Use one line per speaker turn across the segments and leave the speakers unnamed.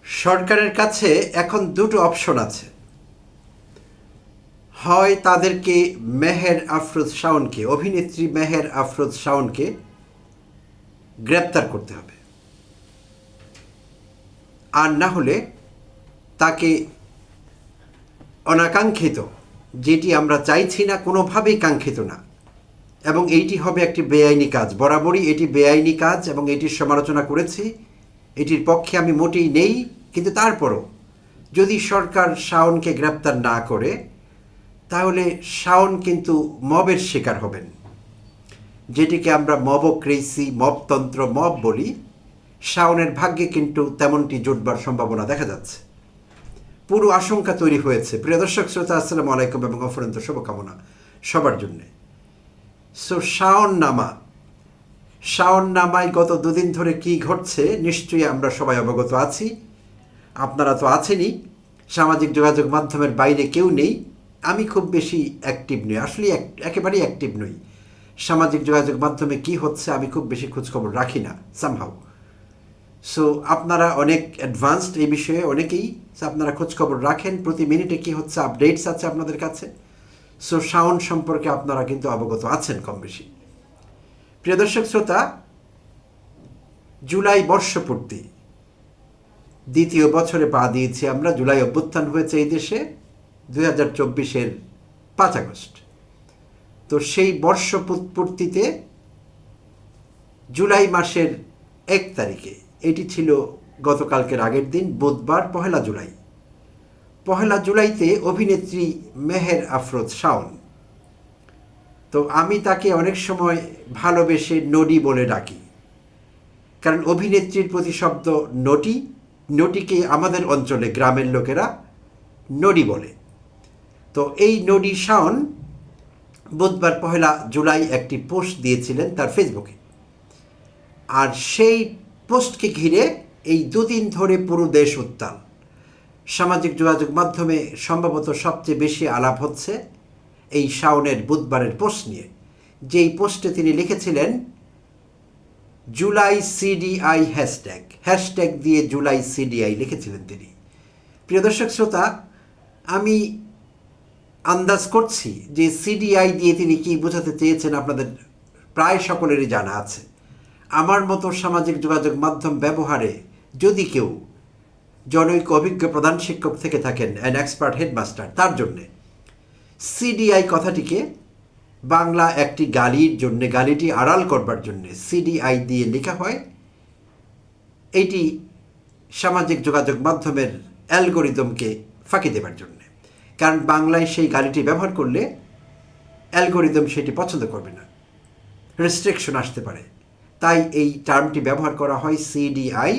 সরকারের কাছে এখন দুটো অপশন আছে। হয় তাদেরকে মেহের আফরোজ শাওনকে, অভিনেত্রী মেহের আফরোজ শাওনকে গ্রেপ্তার করতে হবে, আর না হলে তাকে অনাকাঙ্ক্ষিত, যেটি আমরা চাইছি না, কোনোভাবেই কাঙ্ক্ষিত না, এবং এইটি হবে একটি বেআইনি কাজ। বরাবরই এটি বেআইনি কাজ এবং এটির সমালোচনা করেছি, এটির পক্ষে আমি মোটেই নেই। কিন্তু তারপরও যদি সরকার শাওনকে গ্রেপ্তার না করে, তাহলে শাওন কিন্তু মবের শিকার হবেন, যেটিকে আমরা মবক্রেসি, মবতন্ত্র, মব বলি। শাওনের ভাগ্যে কিন্তু তেমনটি জুটবার সম্ভাবনা দেখা যাচ্ছে। পুরো আশঙ্কা তৈরি হয়েছে। প্রিয় দর্শক শ্রোতা, আসসালামু আলাইকুম এবং অফুরন্ত শুভকামনা সবার জন্যে। সো শাওন নামায় গত দুদিন ধরে কি ঘটছে নিশ্চয়ই আমরা সবাই অবগত আছি। আপনারা তো আছেনই, সামাজিক যোগাযোগ মাধ্যমের বাইরে কেউ নেই। আমি খুব বেশি অ্যাক্টিভ নই, আসলে একেবারেই অ্যাক্টিভ নই। সামাজিক যোগাযোগ মাধ্যমে কি হচ্ছে আমি খুব বেশি খোঁজখবর রাখি না সামহাউ। সো আপনারা অনেক অ্যাডভান্সড এই বিষয়ে, অনেকেই আপনারা খোঁজখবর রাখেন, প্রতি মিনিটে কি হচ্ছে আপডেটস আছে আপনাদের কাছে। সো শাওন সম্পর্কে আপনারা কিন্তু অবগত আছেন কম বেশি। প্রিয় দর্শক শ্রোতা, জুলাই বর্ষপূর্তি, দ্বিতীয় বছরে পা দিয়েছি আমরা। জুলাই অভ্যুত্থান হয়েছে এই দেশে 2024-এর 5 আগস্ট। তো সেই বর্ষপূর্তিতে জুলাই মাসের 1 তারিখে, এটি ছিল গতকালকের আগের দিন, বুধবার, পহেলা জুলাইতে অভিনেত্রী মেহের আফরোজ শাওন, তো আমি তাকে অনেক সময় ভালোবেসে নডি বলে ডাকি, কারণ অভিনেত্রীর প্রতিশব্দ নটি। নটিকে আমাদের অঞ্চলে গ্রামের লোকেরা নডি বলে। তো এই নডি শাওন বুধবার 1 জুলাই একটি পোস্ট দিয়েছিলেন তার ফেসবুকে, আর সেই পোস্টকে ঘিরে এই দুদিন ধরে পুরো দেশ উত্তাল। সামাজিক যোগাযোগ মাধ্যমে সম্ভবত সবচেয়ে বেশি আলাপ হচ্ছে এই শাওনের বুধবারের পোস্ট নিয়ে। যেই পোস্টে তিনি লিখেছিলেন জুলাই সিডিআই হ্যাশট্যাগ দিয়ে জুলাই সিডিআই লিখেছিলেন তিনি। প্রিয় দর্শক শ্রোতা, আমি আন্দাজ করছি যে সিডিআই দিয়ে তিনি কি বোঝাতে চেয়েছেন আপনাদের প্রায় সকলেরই জানা আছে। আমার মতো সামাজিক যোগাযোগ মাধ্যম ব্যবহারে যদি কেউ জনৈক অভিজ্ঞ প্রধান শিক্ষক থেকে থাকেন, অ্যান এক্সপার্ট হেডমাস্টার, তার জন্যে সিডিআই কথাটিকে বাংলা একটি গালির জন্য, গালিটি আড়াল করবার জন্যে সিডিআই দিয়ে লেখা হয়। এটি সামাজিক যোগাযোগ মাধ্যমের অ্যালগোরিদমকে ফাঁকি দেবার জন্যে, কারণ বাংলায় সেই গালিটি ব্যবহার করলে অ্যালগোরিদম সেটি পছন্দ করবে না, রেস্ট্রিকশন আসতে পারে। তাই এই টার্মটি ব্যবহার করা হয় সিডিআই।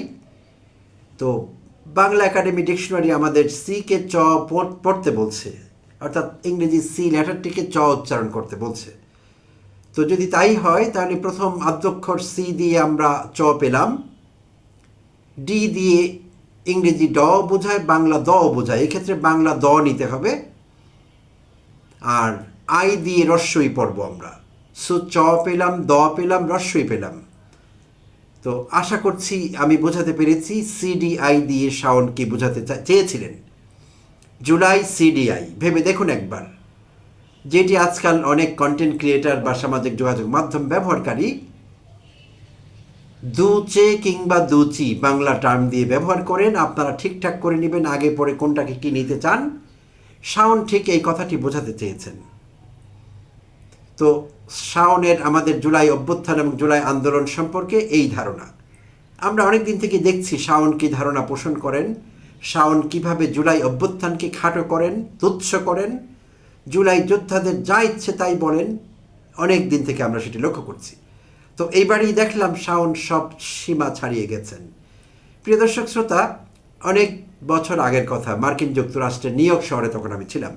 তো বাংলা একাডেমি ডিকশনারি আমাদের সিকে চ পড়তে বলছে, অর্থাৎ ইংরেজি সি লেটারটিকে চ উচ্চারণ করতে বলছে। তো যদি তাই হয়, তাহলে প্রথম আদ্যক্ষর সি দিয়ে আমরা চ পেলাম, ডি দিয়ে ইংরেজি ড বোঝায়, বাংলা দ বোঝায়, এক্ষেত্রে বাংলা দ নিতে হবে, আর আই দিয়ে রস্বই পড়ব আমরা। সো চ পেলাম, দ পেলাম, রস্বই পেলাম। তো আশা করছি আমি বোঝাতে পেরেছি সিডিআই দিয়ে শাওন কি বোঝাতে চেয়েছিলেন। জুলাই সিডিআই ভেবে দেখুন একবার, যেটি আজকাল অনেক কন্টেন্ট ক্রিয়েটার বা সামাজিক যোগাযোগ মাধ্যম ব্যবহারকারী দুচে কিংবা দুচি বাংলা টার্ম দিয়ে ব্যবহার করেন। আপনারা ঠিকঠাক করে নেবেন আগে পরে কোনটাকে কি নিতে চান। শাওন ঠিক এই কথাটি বোঝাতে চেয়েছেন। তো শাওনের আমাদের জুলাই অভ্যুত্থান এবং জুলাই আন্দোলন সম্পর্কে এই ধারণা। আমরা অনেক দিন থেকে দেখছি শাওন কী ধারণা পোষণ করেন, শাওন কিভাবে জুলাই অভ্যুত্থানকে খাটো করেন, তুচ্ছ করেন, জুলাই যোদ্ধাদের যা ইচ্ছে তাই বলেন। অনেক দিন থেকে আমরা সেটি লক্ষ্য করছি। তো এইবারই দেখলাম শাওন সব সীমা ছাড়িয়ে গেছেন। প্রিয় দর্শক শ্রোতা, অনেক বছর আগের কথা, মার্কিন যুক্তরাষ্ট্রের নিউ ইয়র্ক শহরে তখন আমি ছিলাম।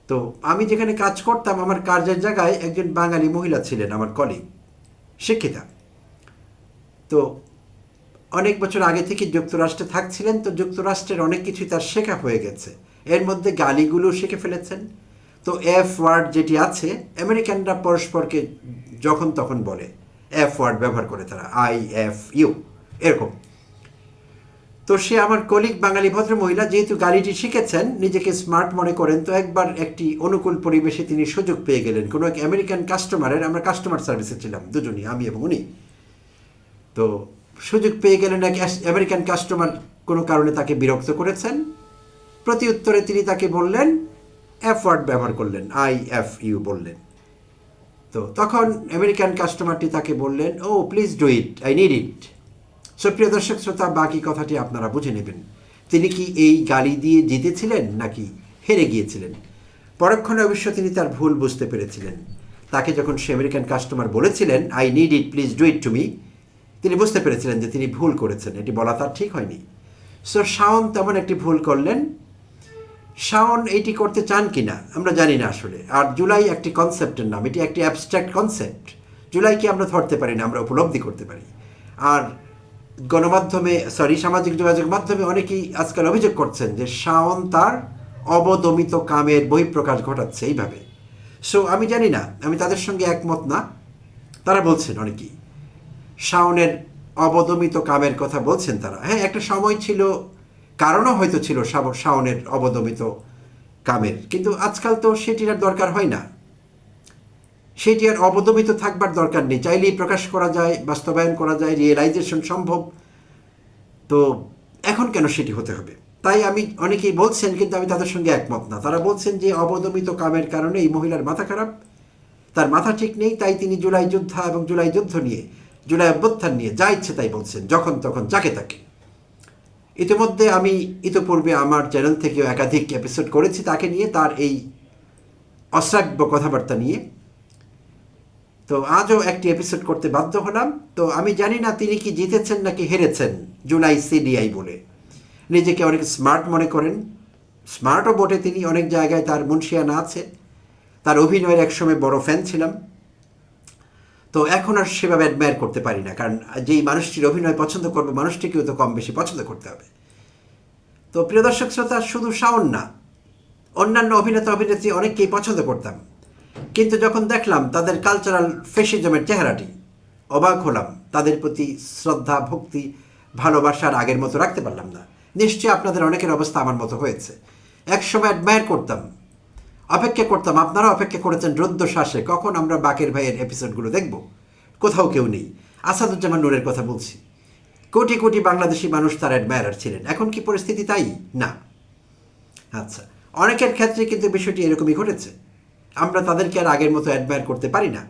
তো আমি যেখানে কাজ করতাম, আমার কাজের জায়গায় একজন বাঙালি মহিলা ছিলেন, আমার কলিগ, শিক্ষিতা। তো অনেক বছর আগে থেকে যুক্তরাষ্ট্রে থাকছিলেন, তো যুক্তরাষ্ট্রের অনেক কিছুই তার শেখা হয়ে গেছে, এর মধ্যে গালিগুলো শিখে ফেলেছেন। তো এফ ওয়ার্ড যেটি আছে, আমেরিকানরা পরস্পরকে যখন তখন বলে, এফ ওয়ার্ড ব্যবহার করে তারা, আই এফ ইউ এরকম। তো সে আমার কলিগ বাঙালি ভদ্রমহিলা, যেহেতু গাড়িটি শিখেছেন, নিজেকে স্মার্ট মনে করেন, তো একবার একটি অনুকূল পরিবেশে তিনি সুযোগ পেয়ে গেলেন কোনো এক আমেরিকান কাস্টমারের, আমরা কাস্টমার সার্ভিসে ছিলাম দুজনই, আমি এবং উনি। তো সুযোগ পেয়ে গেলেন এক আমেরিকান কাস্টমার কোনো কারণে তাকে বিরক্ত করেছেন, প্রতি উত্তরে তিনি তাকে বললেন, এফ ওয়ার্ড ব্যবহার করলেন, IFU বললেন। তো তখন আমেরিকান কাস্টমারটি তাকে বললেন, oh please do it, I need it. সুপ্রিয় দর্শক শ্রোতা, বাকি কথাটি আপনারা বুঝে নেবেন। তিনি কি এই গালি দিয়ে জিতেছিলেন নাকি হেরে গিয়েছিলেন? পরক্ষণে অবশ্য তিনি তার ভুল বুঝতে পেরেছিলেন। তাকে যখন সে আমেরিকান কাস্টমার বলেছিলেন, I need it, please do it to me, তিনি বুঝতে পেরেছিলেন যে তিনি ভুল করেছেন, এটি বলা তার ঠিক হয়নি। সো শাওন তেমন একটি ভুল করলেন। শাওন এইটি করতে চান কি না আমরা জানি না আসলে। আর জুলাই একটি কনসেপ্টের নাম, এটি একটি অ্যাবস্ট্রাক্ট কনসেপ্ট। জুলাইকে আমরা ধরতে পারি না, আমরা উপলব্ধি করতে পারি। আর গণমাধ্যমে, সামাজিক যোগাযোগ মাধ্যমে অনেকেই আজকাল অভিযোগ করছেন যে শাওন তার অবদমিত কামের বহিঃপ্রকাশ ঘটাচ্ছে এইভাবে। সো আমি জানি না, আমি তাদের সঙ্গে একমত না। তারা বলছেন অনেকেই শাওনের অবদমিত কামের কথা বলছেন তারা। হ্যাঁ, একটা সময় ছিল, কারণও হয়তো ছিল শাওনের অবদমিত কামের, কিন্তু আজকাল তো সেটির আর দরকার হয় না, সেটি আর অবদমিত থাকবার দরকার নেই। চাইলেই প্রকাশ করা যায়, বাস্তবায়ন করা যায়, রিয়েলাইজেশন সম্ভব। তো এখন কেন সেটি হতে হবে? তাই আমি, অনেকেই বলছেন, কিন্তু আমি তাদের সঙ্গে একমত না। তারা বলছেন যে অবদমিত কামের কারণে এই মহিলার মাথা খারাপ, তার মাথা ঠিক নেই, তাই তিনি জুলাই যোদ্ধা এবং জুলাই যুদ্ধ নিয়ে, জুলাই অভ্যুত্থান নিয়ে যা ইচ্ছে তাই বলছেন, যখন তখন যাকে তাকে। ইতিমধ্যে আমি ইতিপূর্বে আমার চ্যানেল থেকেও একাধিক এপিসোড করেছি তাকে নিয়ে, তার এই অশ্রাব্য কথাবার্তা নিয়ে। তো আজও একটি এপিসোড করতে বাধ্য হলাম। তো আমি জানি না তিনি কি জিতেছেন নাকি হেরেছেন জুলাই CDI বলে। নিজেকে অনেক স্মার্ট মনে করেন, স্মার্টও বটে তিনি, অনেক জায়গায় তার মুন্সিয়ানা আছে। তার অভিনয়ের একসময় বড় ফ্যান ছিলাম, তো এখন আর সেভাবে অ্যাডমায়ার করতে পারি না, কারণ যেই মানুষটির অভিনয় পছন্দ করবো মানুষটিকেও তো কম বেশি পছন্দ করতে হবে। তো প্রিয় দর্শক শ্রোতা, শুধু শাওন না, অন্যান্য অভিনেতা অভিনেত্রী অনেককেই পছন্দ করতাম, কিন্তু যখন দেখলাম তাদের কালচারাল ফেসিজমের চেহারাটি, অবাক হলাম। তাদের প্রতি শ্রদ্ধা, ভক্তি, ভালোবাসার আগের মতো রাখতে পারলাম না। নিশ্চয়ই আপনাদের অনেকের অবস্থা আমার মতো হয়েছে। একসময় অ্যাডমায়ার করতাম, অপেক্ষা করতাম, আপনারা অপেক্ষা করেছেন রুদ্ধশ্বাসে কখন আমরা বাকের ভাইয়ের এপিসোডগুলো দেখব। কোথাও কেউ নেই। আসাদুজ্জামান নূরের কথা বলছি। কোটি কোটি বাংলাদেশি মানুষ তার অ্যাডমায়ারার ছিলেন। এখন কি পরিস্থিতি তাই? না। আচ্ছা, অনেকের ক্ষেত্রে কিন্তু বিষয়টি এরকমই ঘটেছে। আমরা তাদেরকে আর আগের মতো অ্যাডমায়ার করতে পারি না।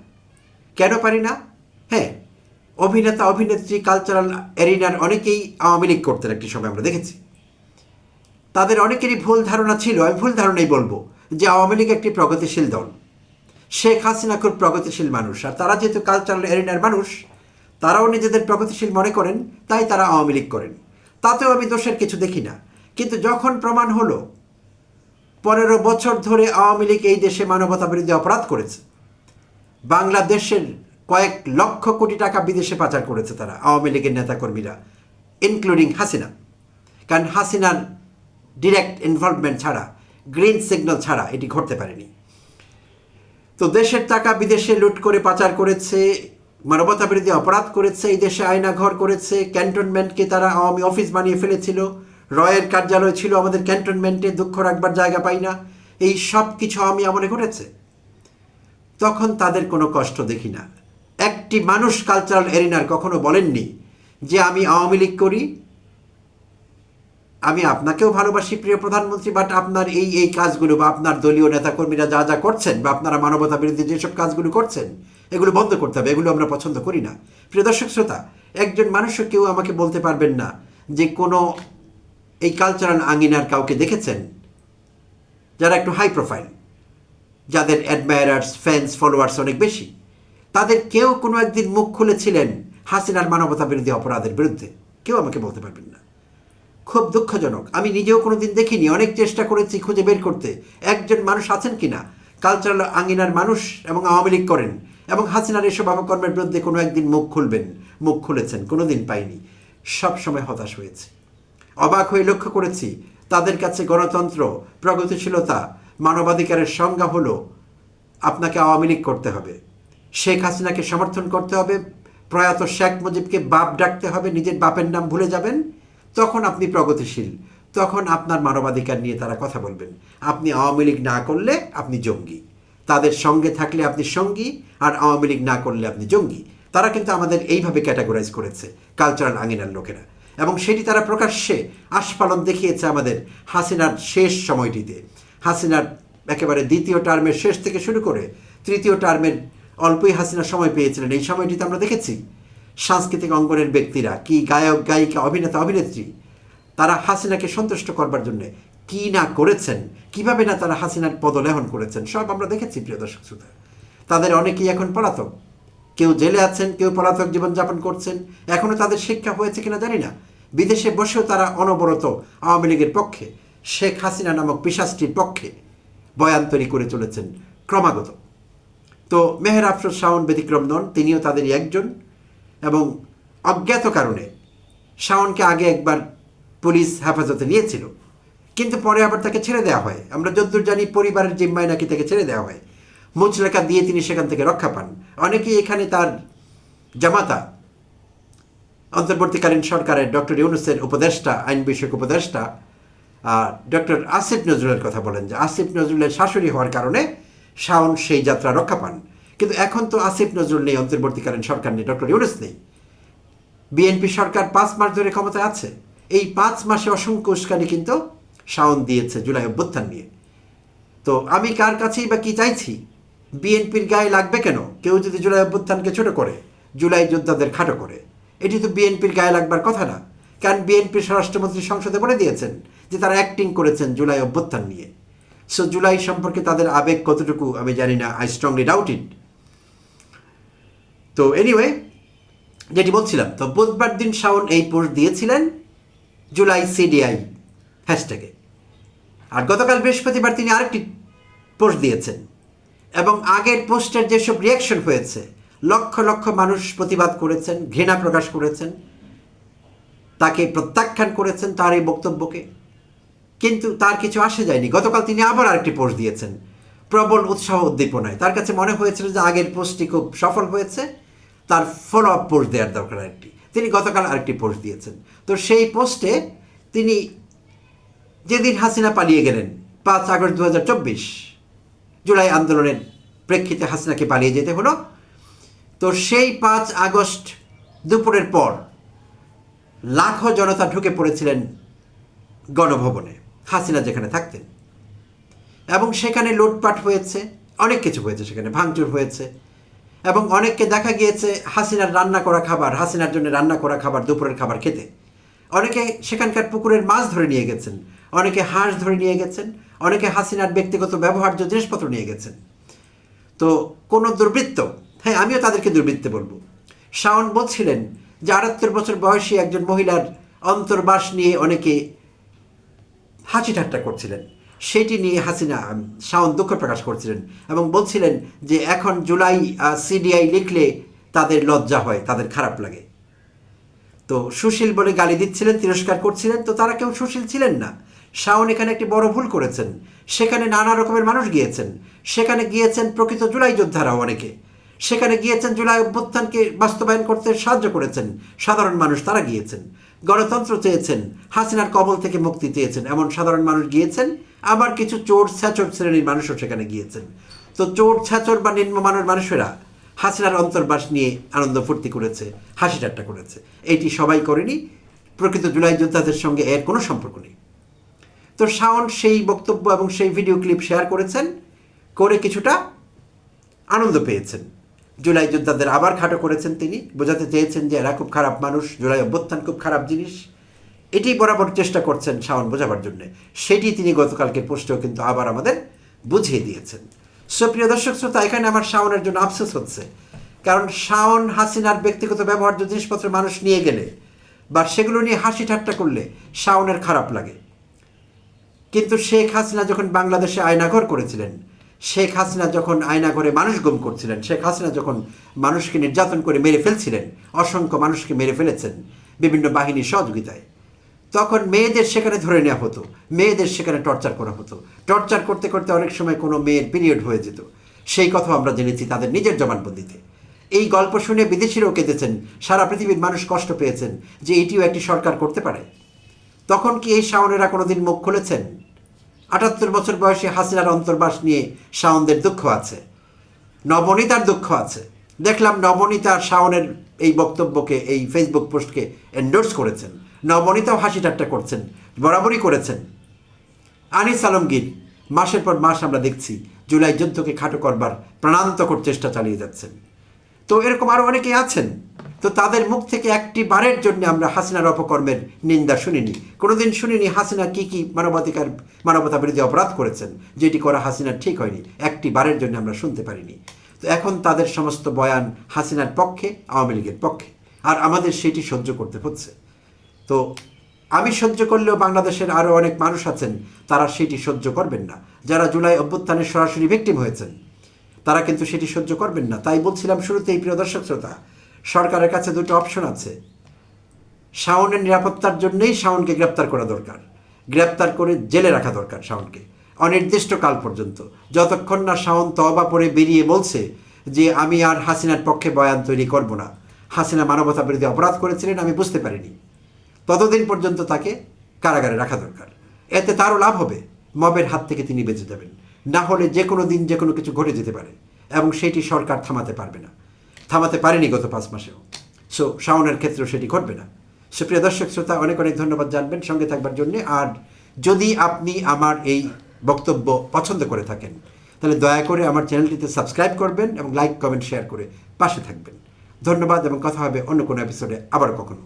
কেন পারি না? হ্যাঁ, অভিনেতা অভিনেত্রী, কালচারাল এরিনার অনেকেই আওয়ামী লীগ করতেন একটি সময়, আমরা দেখেছি। তাদের অনেকেরই ভুল ধারণা ছিল, আমি ভুল ধারণাই বলবো, যে আওয়ামী লীগ একটি প্রগতিশীল দল, শেখ হাসিনা খুব প্রগতিশীল মানুষ। আর তারা যেহেতু কালচারাল এরিনার মানুষ, তারাও নিজেদের প্রগতিশীল মনে করেন, তাই তারা আওয়ামী লীগ করেন। তাতেও আমি দোষের কিছু দেখি না। কিন্তু যখন প্রমাণ হলো 15 বছর ধরে আওয়ামী লীগ এই দেশে মানবতা বিরোধী অপরাধ করেছে, বাংলাদেশের কয়েক লক্ষ কোটি টাকা বিদেশে পাচার করেছে তারা, আওয়ামী লীগের নেতাকর্মীরা, ইনক্লুডিং হাসিনা। কারণ হাসিনার ডিরেক্ট ইনভলভমেন্ট ছাড়া, গ্রিন সিগন্যাল ছাড়া এটি ঘটতে পারেনি। তো দেশের টাকা বিদেশে লুট করে পাচার করেছে, মানবতা বিরোধী অপরাধ করেছে, এই দেশে আয়নাঘর করেছে, ক্যান্টনমেন্টকে তারা আওয়ামী অফিস বানিয়ে ফেলেছিল, রয়ের কার্যালয় ছিল আমাদের ক্যান্টনমেন্টে, দুঃখ রাখবার জায়গা পাই না, এই সব কিছু আওয়ামী আমলে ঘটেছে। তখন তাদের কোনো কষ্ট দেখি না। একটি মানুষ কালচারাল এরিনার কখনো বলেননি যে আমি আওয়ামী লীগ করি, আমি আপনাকেও ভালোবাসি প্রিয় প্রধানমন্ত্রী, বাট আপনার এই এই কাজগুলো, বা আপনার দলীয় নেতাকর্মীরা যা যা করছেন, বা আপনারা মানবতা বিরোধী যেসব কাজগুলো করছেন, এগুলো বন্ধ করতে হবে, এগুলো আমরা পছন্দ করি না। প্রিয় দর্শক শ্রোতা, একজন মানুষও কেউ আমাকে বলতে পারবেন না যে কোনো এই কালচারাল আঙ্গিনার কাউকে দেখেছেন যারা একটু হাই প্রোফাইল, যাদের অ্যাডমায়ারার্স, ফ্যান্স, ফলোয়ার্স অনেক বেশি, তাদের কেউ কোনো একদিন মুখ খুলেছিলেন হাসিনার মানবতা বিরোধী অপরাধের বিরুদ্ধে? কেউ আমাকে বলতে পারবেন না। খুব দুঃখজনক। আমি নিজেও কোনোদিন দেখিনি, অনেক চেষ্টা করেছি খুঁজে বের করতে একজন মানুষ আছেন কিনা কালচারাল আঙ্গিনার মানুষ এবং আওয়ামী লীগ করেন এবং হাসিনার এসব অপকর্মের বিরুদ্ধে কোনো একদিন মুখ খুলবেন। মুখ খুলেছেন, কোনোদিন পাইনি। সব সময় হতাশ হয়েছে। অবাক হয়ে লক্ষ্য করেছি তাদের কাছে গণতন্ত্র, প্রগতিশীলতা, মানবাধিকারের সংজ্ঞা হলো আপনাকে আওয়ামী লীগ করতে হবে, শেখ হাসিনাকে সমর্থন করতে হবে, প্রয়াত শেখ মুজিবকে বাপ ডাকতে হবে, নিজের বাপের নাম ভুলে যাবেন, তখন আপনি প্রগতিশীল, তখন আপনার মানবাধিকার নিয়ে তারা কথা বলবেন। আপনি আওয়ামী লীগ না করলে আপনি জঙ্গি, তাদের সঙ্গে থাকলে আপনি সঙ্গী, আর আওয়ামী লীগ না করলে আপনি জঙ্গি। তারা কিন্তু আমাদের এইভাবে ক্যাটাগরাইজ করেছে কালচারাল আঙিনার লোকেরা, এবং সেটি তারা প্রকাশ্যে আস্ফালন দেখিয়েছে আমাদের হাসিনার শেষ সময়টিতে। হাসিনার একেবারে দ্বিতীয় টার্মের শেষ থেকে শুরু করে তৃতীয় টার্মের অল্পই হাসিনা সময় পেয়েছিলেন, এই সময়টিতে আমরা দেখেছি সাংস্কৃতিক অঙ্গনের ব্যক্তিরা, কি গায়ক গায়িকা, অভিনেতা অভিনেত্রী, তারা হাসিনাকে সন্তুষ্ট করবার জন্য কি না করেছেন, কিভাবে না তারা হাসিনার পদলেহন করেছেন, সব আমরা দেখেছি প্রিয় দর্শক শ্রোতা। তাদের অনেকেই এখন পলাতক, কেউ জেলে আছেন, কেউ পলাতক জীবনযাপন করছেন। এখনও তাদের শিক্ষা হয়েছে কিনা জানি না, বিদেশে বসেও তারা অনবরত আওয়ামী লীগের পক্ষে, শেখ হাসিনা নামক পিশাচটির পক্ষে বয়ান তৈরি করে চলেছেন ক্রমাগত। তো মেহের আফরোজ শাওন ব্যতিক্রম নন, তিনিও তাদেরই একজন। এবং অজ্ঞাত কারণে শাওনকে আগে একবার পুলিশ হেফাজতে নিয়েছিল, কিন্তু পরে আবার তাকে ছেড়ে দেওয়া হয়। আমরা যদ্দূর জানি পরিবারের জিম্মায় নাকি তাকে ছেড়ে দেওয়া হয়, মুচলেখা দিয়ে তিনি সেখান থেকে রক্ষা পান। অনেকেই এখানে তার জামাতা, অন্তর্বর্তীকালীন সরকারের ডক্টর ইউনূসের উপদেষ্টা, আইন বিষয়ক উপদেষ্টা ডক্টর আসিফ নজরুলের কথা বলেন, যে আসিফ নজরুলের শাশুড়ি হওয়ার কারণে শাওন সেই যাত্রা রক্ষা পান। কিন্তু এখন তো আসিফ নজরুল নেই, অন্তর্বর্তীকালীন সরকার নেই, ডক্টর ইউনূস নেই। বিএনপি সরকার 5 মাস ধরে ক্ষমতায় আছে। এই 5 মাসে অসংখ্য উস্কানি কিন্তু শাওন দিয়েছে জুলাই অভ্যুত্থান নিয়ে। তো আমি কার কাছেই বা কী চাইছি? বিএনপির গায়ে লাগবে কেন কেউ যদি জুলাই অভ্যুত্থানকে ছোট করে, জুলাই যোদ্ধাদের খাটো করে? এটি তো বিএনপির গায়ে লাগবার কথা না। কারণ বিএনপির স্বরাষ্ট্রমন্ত্রী সংসদে বলে দিয়েছেন যে তারা অ্যাক্টিং করেছেন জুলাই অভ্যুত্থান নিয়ে। সো জুলাই সম্পর্কে তাদের আবেগ কতটুকু আমি জানি না, আই স্ট্রংলি ডাউট ইট। তো এনিওয়ে, যেটি বলছিলাম, তো বুধবার দিন শাওন এই পোস্ট দিয়েছিলেন জুলাই সিডিআই হ্যাশট্যাগে, আর গতকাল বৃহস্পতিবার তিনি আরেকটি পোস্ট দিয়েছেন। এবং আগের পোস্টের যেসব রিয়াকশন হয়েছে, লক্ষ লক্ষ মানুষ প্রতিবাদ করেছেন, ঘৃণা প্রকাশ করেছেন, তাকে প্রত্যাখ্যান করেছেন তার এই বক্তব্যকে, কিন্তু তার কিছু আসে যায়নি। গতকাল তিনি আবার আরেকটি পোস্ট দিয়েছেন প্রবল উৎসাহ উদ্দীপনায়। তার কাছে মনে হয়েছিল যে আগের পোস্টটি খুব সফল হয়েছে, তার ফলো আপ পোস্ট দেওয়ার দরকার একটি। তিনি গতকাল আরেকটি পোস্ট দিয়েছেন। তো সেই পোস্টে তিনি যেদিন হাসিনা পালিয়ে গেলেন 5 আগস্ট 2024, জুলাই আন্দোলনের প্রেক্ষিতে হাসিনাকে পালিয়ে যেতে হলো, তো সেই 5 আগস্ট দুপুরের পর লাখো জনতা ঢুকে পড়েছিলেন গণভবনে, হাসিনা যেখানে থাকতেন। এবং সেখানে লুটপাট হয়েছে, অনেক কিছু হয়েছে, সেখানে ভাঙচুর হয়েছে, এবং অনেককে দেখা গিয়েছে হাসিনার রান্না করা খাবার, হাসিনার জন্য রান্না করা খাবার, দুপুরের খাবার খেতে। অনেকে সেখানকার পুকুরের মাছ ধরে নিয়ে গেছেন, অনেকে হাঁস ধরে নিয়ে গেছেন, অনেকে হাসিনার ব্যক্তিগত ব্যবহার্য জিনিসপত্র নিয়ে গেছেন। তো কোনো দুর্বৃত্ত, হ্যাঁ আমিও তাদেরকে দুর্বৃত্ত বলবো, শাওন বলছিলেন যে 78 বছর বয়সী একজন মহিলার অন্তর্বাস নিয়ে অনেকে হাসি ঠাট্টা করছিলেন, সেটি নিয়ে শাওন দুঃখ প্রকাশ করছিলেন এবং বলছিলেন যে এখন জুলাই সিডিআই লিখলে তাদের লজ্জা হয়, তাদের খারাপ লাগে। তো সুশীল বলে গালি দিচ্ছিলেন, তিরস্কার করছিলেন। তো তারা কেউ সুশীল ছিলেন না। শাওন এখানে একটি বড় ভুল করেছেন। সেখানে নানা রকমের মানুষ গিয়েছেন, সেখানে গিয়েছেন প্রকৃত জুলাই যোদ্ধারাও অনেকে, সেখানে গিয়েছেন জুলাই অভ্যুত্থানকে বাস্তবায়ন করতে সাহায্য করেছেন সাধারণ মানুষ, তারা গিয়েছেন গণতন্ত্র চেয়েছেন, হাসিনার কবল থেকে মুক্তি চেয়েছেন, এমন সাধারণ মানুষ গিয়েছেন। আবার কিছু চোর ছ্যাচর শ্রেণীর মানুষও সেখানে গিয়েছেন। তো চোর ছ্যাচর বা নিম্নমানের মানুষেরা হাসিনার অন্তর্বাস নিয়ে আনন্দ ফুর্তি করেছে, হাসি ঠাট্টা করেছে। এইটি সবাই করেনি, প্রকৃত জুলাই যোদ্ধাদের সঙ্গে এর কোনো সম্পর্ক নেই। তো শাওন সেই বক্তব্য এবং সেই ভিডিও ক্লিপ শেয়ার করেছেন, করে কিছুটা আনন্দ পেয়েছেন। জুলাই যোদ্ধাদের আবার খাটো করেছেন তিনি, বোঝাতে চেয়েছেন যে এরা খুব খারাপ মানুষ, জুলাই অভ্যুত্থান খুব খারাপ জিনিস। এটি বরাবর চেষ্টা করছেন শাওন বোঝাবার জন্যে। সেটি তিনি গতকালকের পোস্টেও কিন্তু আবার আমাদের বুঝিয়ে দিয়েছেন। সো প্রিয় দর্শক শ্রোতা, এখানে আমার শাওনের জন্য আফসোস হচ্ছে, কারণ শাওন হাসিনার ব্যক্তিগত ব্যবহার্য জিনিসপত্র মানুষ নিয়ে গেলে বা সেগুলো নিয়ে হাসি ঠাট্টা করলে শাওনের খারাপ লাগে। কিন্তু শেখ হাসিনা যখন বাংলাদেশে আয়নাঘর করেছিলেন, শেখ হাসিনা যখন আয়নাঘরে মানুষ গুম করছিলেন, শেখ হাসিনা যখন মানুষকে নির্যাতন করে মেরে ফেলছিলেন, অসংখ্য মানুষকে মেরে ফেলেছেন বিভিন্ন বাহিনীর সহযোগিতায়, তখন মেয়েদের সেখানে ধরে নেওয়া হতো, মেয়েদের সেখানে টর্চার করা হতো। টর্চার করতে করতে অনেক সময় কোনো মেয়ের পিরিয়ড হয়ে যেত, সেই কথা আমরা জেনেছি তাদের নিজের জবানবন্দিতে। এই গল্প শুনে বিদেশিরাও কেঁদেছেন, সারা পৃথিবীর মানুষ কষ্ট পেয়েছেন যে এটিও একটি সরকার করতে পারে। তখন কি এই শাওনেরা কোনোদিন মুখ খুলেছেন? 78 বছর বয়সে হাসিনার অন্তর্বাস নিয়ে শাওনদের দুঃখ আছে, নবনীতার দুঃখ আছে। দেখলাম নবনীতা শাওনের এই বক্তব্যকে, এই ফেসবুক পোস্টকে এন্ডোর্স করেছেন। নবনীতাও হাসি ঠাট্টা করছেন, বরাবরই করেছেন। আনিস আলমগীর মাসের পর মাস আমরা দেখছি জুলাই যুদ্ধকে খাটো করবার প্রাণান্তকর চেষ্টা চালিয়ে যাচ্ছেন। তো এরকম আরও অনেকেই আছেন। তো তাদের মুখ থেকে একটি বারের জন্য আমরা হাসিনার অপকর্মের নিন্দা শুনিনি। কোনোদিন শুনিনি হাসিনা কি কি মানবতা বিরোধী অপরাধ করেছেন, যেটি করা হাসিনার ঠিক হয়নি, একটি বারের জন্য আমরা শুনতে পারিনি। তো এখন তাদের সমস্ত বয়ান হাসিনার পক্ষে, আওয়ামী লীগের পক্ষে, আর আমাদের সেটি সহ্য করতে হচ্ছে। তো আমি সহ্য করলেও বাংলাদেশের আরও অনেক মানুষ আছেন, তারা সেটি সহ্য করবেন না। যারা জুলাই অভ্যুত্থানের সরাসরি ভিকটিম হয়েছেন তারা কিন্তু সেটি সহ্য করবেন না। তাই বলছিলাম শুরুতেই, প্রিয় দর্শক শ্রোতা, সরকারের কাছে দুটো অপশন আছে। শাওনের নিরাপত্তার জন্যই শাওনকে গ্রেপ্তার করা দরকার, গ্রেপ্তার করে জেলে রাখা দরকার শাওনকে অনির্দিষ্টকাল পর্যন্ত, যতক্ষণ না শাওন তওবা পড়ে বেরিয়ে বলছে যে আমি আর হাসিনার পক্ষে বয়ান তৈরি করব না, হাসিনা মানবতা বিরোধী অপরাধ করেছিলেন, আমি বুঝতে পারিনি, ততদিন পর্যন্ত তাকে কারাগারে রাখা দরকার। এতে তারও লাভ হবে, মবের হাত থেকে তিনি বেঁচে যাবেন। না হলে যে কোনো দিন যে কোনো কিছু ঘটে যেতে পারে, এবং সেটি সরকার থামাতে পারবে না, থামাতে পারেনি গত 5 মাসেও। সো শাওনের ক্ষেত্রেও সেটি ঘটবে না। সুপ্রিয় দর্শক শ্রোতা, অনেক অনেক ধন্যবাদ জানবেন সঙ্গে থাকবার জন্যে। আর যদি আপনি আমার এই বক্তব্য পছন্দ করে থাকেন তাহলে দয়া করে আমার চ্যানেলটিতে সাবস্ক্রাইব করবেন এবং লাইক, কমেন্ট, শেয়ার করে পাশে থাকবেন। ধন্যবাদ এবং কথা হবে অন্য কোনো এপিসোডে আবার কখনো।